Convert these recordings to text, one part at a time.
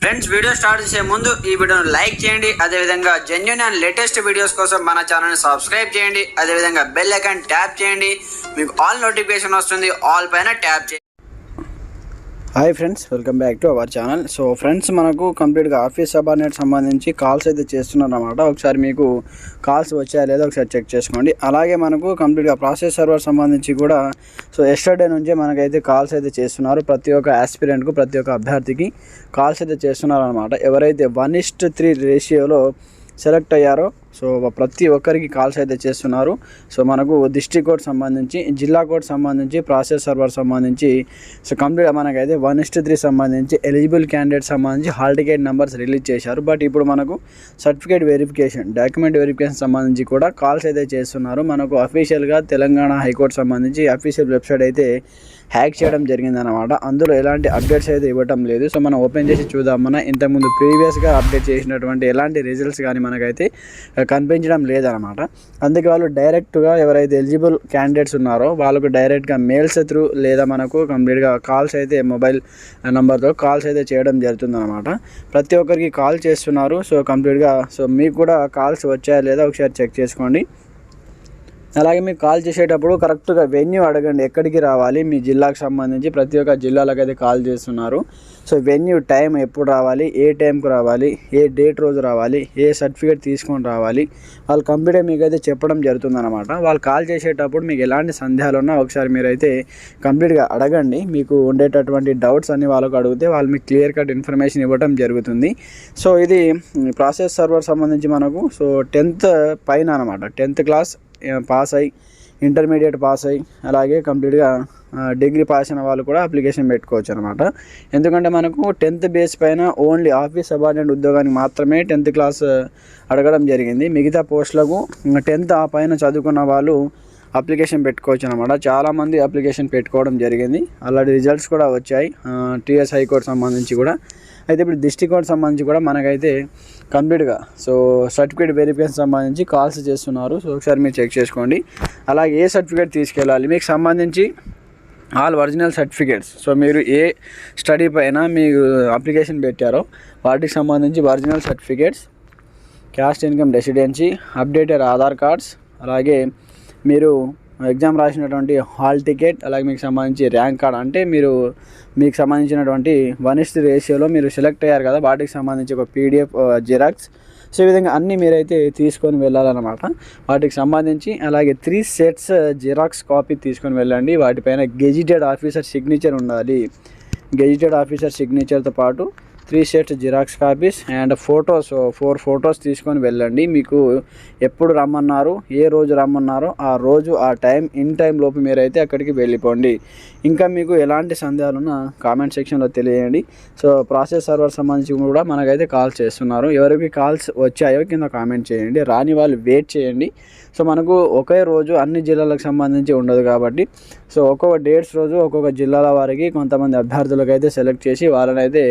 Friends, video start చేసే ముందు ఈ వీడియోను లైక్ చేయండి. అదేవిధంగా జెన్యూన్ అండ్ లేటెస్ట్ వీడియోస్ కోసం మన ఛానల్ని సబ్స్క్రైబ్ చేయండి. అదేవిధంగా బెల్ ఐకాన్ ట్యాప్ చేయండి. మీకు ఆల్ నోటిఫికేషన్ వస్తుంది. ఆల్ పైన ట్యాప్ చేయండి. Hi friends, welcome back to our channel. So friends, మనకు కంప్లీట్గా ఆఫీస్ సబార్డినేట్ సంబంధించి కాల్స్ అయితే చేస్తున్నారన్నమాట. ఒకసారి మీకు కాల్స్ వచ్చాయా లేదా ఒకసారి చెక్ చేసుకోండి. అలాగే మనకు కంప్లీట్గా ప్రాసెస్ సర్వర్ సంబంధించి కూడా ఎస్టర్డే నుంచే మనకైతే కాల్స్ అయితే చేస్తున్నారు. ప్రతి ఒక్క ఆస్పిరెంట్కు, ప్రతి ఒక్క అభ్యర్థికి కాల్స్ అయితే చేస్తున్నారన్నమాట. ఎవరైతే 1:3 రేషియోలో సెలెక్ట్ అయ్యారో సో ప్రతి ఒక్కరికి కాల్స్ అయితే చేస్తున్నారు. సో మనకు డిస్ట్రిక్ట్ కోడ్ సంబంధించి, జిల్లా కోడ్ సంబంధించి, ప్రాసెస్ సర్వర్ సంబంధించి సో కంప్లీట్గా మనకైతే 1:3 సంబంధించి ఎలిజిబుల్ క్యాండిడేట్ సంబంధించి హాల్ టికెట్ నెంబర్స్ రిలీజ్ చేశారు. బట్ ఇప్పుడు మనకు సర్టిఫికేట్ వెరిఫికేషన్, డాక్యుమెంట్ వెరిఫికేషన్ సంబంధించి కూడా కాల్స్ అయితే చేస్తున్నారు. మనకు అఫీషియల్గా తెలంగాణ హైకోర్టు సంబంధించి అఫీషియల్ వెబ్సైట్ అయితే హ్యాక్ చేయడం జరిగిందన్నమాట. అందులో ఎలాంటి అప్డేట్స్ అయితే ఇవ్వటం లేదు. సో మనం ఓపెన్ చేసి చూద్దాం. మన ఇంతకుముందు ప్రీవియస్గా అప్డేట్ చేసినటువంటి ఎలాంటి రిజల్ట్స్ కానీ మనకైతే కనిపించడం లేదనమాట. అందుకే వాళ్ళు డైరెక్ట్గా ఎవరైతే ఎలిజిబుల్ క్యాండిడేట్స్ ఉన్నారో వాళ్ళకు డైరెక్ట్గా మెయిల్స్ త్రూ లేదా మనకు కంప్లీట్గా కాల్స్ అయితే మొబైల్ నెంబర్తో కాల్స్ అయితే చేయడం జరుగుతుందన్నమాట. ప్రతి ఒక్కరికి కాల్ చేస్తున్నారు. సో కంప్లీట్గా సో మీకు కూడా కాల్స్ వచ్చాయా లేదా ఒకసారి చెక్ చేసుకోండి. అలాగే మీకు కాల్ చేసేటప్పుడు కరెక్ట్గా వెన్యూ అడగండి, ఎక్కడికి రావాలి, మీ జిల్లాకు సంబంధించి ప్రతి ఒక్క జిల్లాలకు అయితే కాల్ చేస్తున్నారు. సో వెన్యూ, టైం ఎప్పుడు రావాలి, ఏ టైంకు రావాలి, ఏ డేట్ రోజు రావాలి, ఏ సర్టిఫికేట్ తీసుకొని రావాలి, వాళ్ళు కంప్లీట్గా మీకు అయితే చెప్పడం జరుగుతుందన్నమాట. వాళ్ళు కాల్ చేసేటప్పుడు మీకు ఎలాంటి సందేహాలు ఉన్నా ఒకసారి మీరైతే కంప్లీట్గా అడగండి. మీకు ఉండేటటువంటి డౌట్స్ అన్ని వాళ్ళకు అడిగితే వాళ్ళు మీకు క్లియర్ కట్ ఇన్ఫర్మేషన్ ఇవ్వడం జరుగుతుంది. సో ఇది ప్రాసెస్ సర్వర్ సంబంధించి మనకు సో 10th పైన అనమాట. 10th క్లాస్ పాస్ అయ్యి, ఇంటర్మీడియట్ పాస్ అయ్యి, అలాగే కంప్లీట్గా డిగ్రీ పాస్ అయిన వాళ్ళు కూడా అప్లికేషన్ పెట్టుకోవచ్చు అనమాట. ఎందుకంటే మనకు 10th బేస్ పైన ఓన్లీ ఆఫీస్ సబార్డినేట్ ఉద్యోగానికి మాత్రమే 10th క్లాస్ అడగడం జరిగింది. మిగతా పోస్టులకు 10th ఆ పైన చదువుకున్న వాళ్ళు అప్లికేషన్ పెట్టుకోవచ్చు అనమాట. చాలామంది అప్లికేషన్ పెట్టుకోవడం జరిగింది. అలాంటి రిజల్ట్స్ కూడా వచ్చాయి టీఎస్ హైకోర్టు సంబంధించి కూడా. అయితే ఇప్పుడు డిస్ట్రిక్ట్ కోర్టు సంబంధించి కూడా మనకైతే కంప్లీట్గా సో సర్టిఫికేట్ వెరిఫికేషన్ సంబంధించి కాల్స్ చేస్తున్నారు. సో ఒకసారి మీరు చెక్ చేసుకోండి. అలాగే ఏ సర్టిఫికేట్ తీసుకెళ్ళాలి, మీకు సంబంధించి ఆల్ ఒరిజినల్ సర్టిఫికేట్స్. సో మీరు ఏ స్టడీ పైన మీరు అప్లికేషన్ పెట్టారో వాటికి సంబంధించి original certificates, caste income residency, updated Aadhaar cards, అలాగే మీరు ఎగ్జామ్ రాసినటువంటి హాల్ టికెట్, అలాగే మీకు సంబంధించి ర్యాంక్ కార్డ్, అంటే మీకు సంబంధించినటువంటి 1:3 రేషియోలో మీరు సెలెక్ట్ అయ్యారు కదా, వాటికి సంబంధించి ఒక PDF జిరాక్స్. సో ఈ విధంగా అన్నీ మీరైతే తీసుకొని వెళ్ళాలన్నమాట. వాటికి సంబంధించి అలాగే 3 సెట్స్ జిరాక్స్ కాపీ తీసుకొని వెళ్ళండి. వాటిపైన గెజిటెడ్ ఆఫీసర్ సిగ్నేచర్ ఉండాలి. గెజిటెడ్ ఆఫీసర్ సిగ్నేచర్తో పాటు 3 sets xerox copies and photos, 4 photos తీసుకొని వెళ్ళండి. మీకు ఎప్పుడు రమ్మన్నారో, ఏ రోజు రమ్మన్నారో ఆ రోజు, ఆ టైం, ఇన్ టైం లోపు మీరైతే అక్కడికి వెళ్ళిపోండి. ఇంకా మీకు ఎలాంటి సందేహాలున్నా కామెంట్ సెక్షన్లో తెలియజేయండి. సో ప్రాసెస్ సర్వర్ సంబంధించి కూడా మనకైతే కాల్స్ చేస్తున్నారు. ఎవరికి కాల్స్ వచ్చాయో కింద కామెంట్ చేయండి. రాని వాళ్ళు వెయిట్ చేయండి. సో మనకు ఒకే రోజు అన్ని జిల్లాలకు సంబంధించి ఉండదు కాబట్టి సో ఒక్కొక్క డేట్స్ రోజు ఒక్కొక్క జిల్లాల వారికి కొంతమంది అభ్యర్థులకు అయితే సెలెక్ట్ చేసి వాళ్ళని అయితే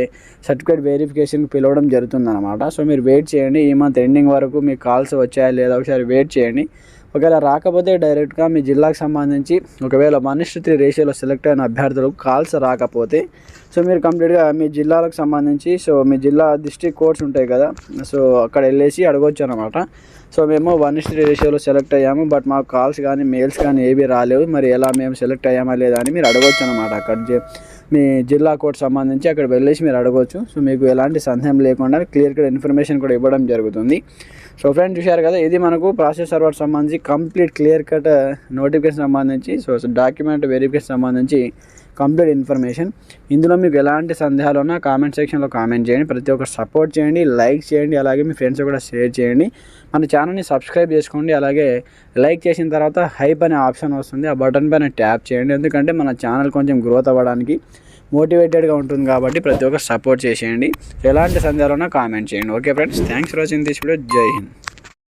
సర్టిఫికేట్ వెరిఫికేషన్కి పిలవడం జరుగుతుందన్నమాట. సో మీరు వెయిట్ చేయండి. ఈ మంత్ ఎండింగ్ వరకు మీకు కాల్స్ వచ్చాయా లేదా ఒకసారి వెయిట్ చేయండి. ఒకవేళ రాకపోతే డైరెక్ట్గా మీ జిల్లాకు సంబంధించి ఒకవేళ 1:3 రేషియోలో సెలెక్ట్ అయిన అభ్యర్థులకు కాల్స్ రాకపోతే సో మీరు కంప్లీట్గా మీ జిల్లాలకు సంబంధించి సో మీ జిల్లా డిస్ట్రిక్ట్ కోర్ట్స్ ఉంటాయి కదా, సో అక్కడ వెళ్ళేసి అడగొచ్చు అనమాట. సో మేము 1:3 రేషియోలో సెలెక్ట్ అయ్యాము, బట్ మాకు కాల్స్ కానీ మెయిల్స్ కానీ ఏవి రాలేవు, మరి ఎలా మేము సెలెక్ట్ అయ్యామా లేదా అని మీరు అడగొచ్చు అనమాట. అక్కడ మీ జిల్లా కోర్టు సంబంధించి అక్కడ వెళ్ళేసి మీరు అడగవచ్చు. సో మీకు ఎలాంటి సందేహం లేకుండా క్లియర్ కట్ ఇన్ఫర్మేషన్ కూడా ఇవ్వడం జరుగుతుంది. సో ఫ్రెండ్స్, చూశారు కదా, ఇది మనకు ప్రాసెస్ సర్వర్ సంబంధించి కంప్లీట్ క్లియర్ కట్ నోటిఫికేషన్ సంబంధించి సో డాక్యుమెంట్ వెరిఫికేషన్ సంబంధించి కంప్లీట్ ఇన్ఫర్మేషన్. ఇందులో మీకు ఎలాంటి సందేహాలు ఉన్నా కామెంట్ సెక్షన్లో కామెంట్ చేయండి. ప్రతి ఒక్కరు సపోర్ట్ చేయండి, లైక్ చేయండి, అలాగే మీ ఫ్రెండ్స్ కూడా షేర్ చేయండి. మన ఛానల్ని సబ్స్క్రైబ్ చేసుకోండి. అలాగే లైక్ చేసిన తర్వాత హైప్ అనే ఆప్షన్ వస్తుంది, ఆ బటన్ పైన ట్యాప్ చేయండి. ఎందుకంటే మన ఛానల్ కొంచెం గ్రోత్ అవ్వడానికి మోటివేటెడ్గా ఉంటుంది కాబట్టి ప్రతి ఒక్కరు సపోర్ట్ చేసేయండి. ఎలాంటి సందేహాలు ఉన్నా కామెంట్ చేయండి. Okay friends, thanks for watching this video. జై హింద్.